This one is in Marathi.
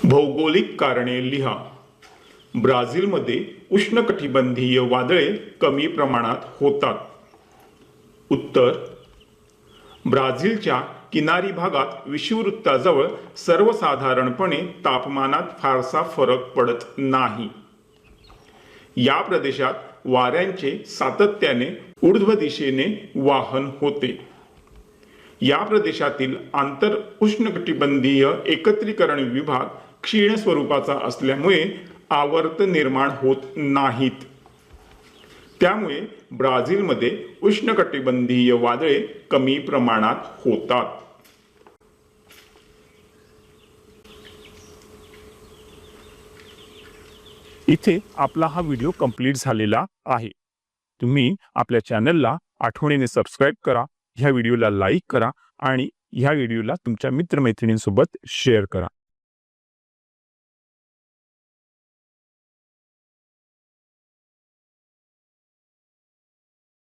भौगोलिक कारणे लिहा। ब्राझीलमध्ये उष्णकटिबंधीय वादळे कमी प्रमाणात होतात। उत्तर, ब्राझीलच्या किनारी भागात विषुववृत्ताजवळ सर्वसाधारणपणे तापमानात फारसा फरक पडत नाही। या प्रदेशात वाऱ्यांचे सातत्याने ऊर्ध्व दिशेने वाहन होते। या प्रदेशातील आंतर उष्णकटिबंधीय एकत्रीकरण विभाग क्षीण स्वरूपाचा असल्यामुळे आवर्त निर्माण होत नाहीत। त्यामुळे ब्राझीलमध्ये उष्णकटिबंधीय वादळे कमी प्रमाणात होतात। इथे आपला हा व्हिडिओ कंप्लीट झालेला आहे। तुम्ही आपल्या चॅनलला आठवणीने सबस्क्राइब करा, ह्या व्हिडिओला लाईक करा आणि ह्या व्हिडिओला तुमच्या मित्रमैत्रिणींसोबत शेअर करा।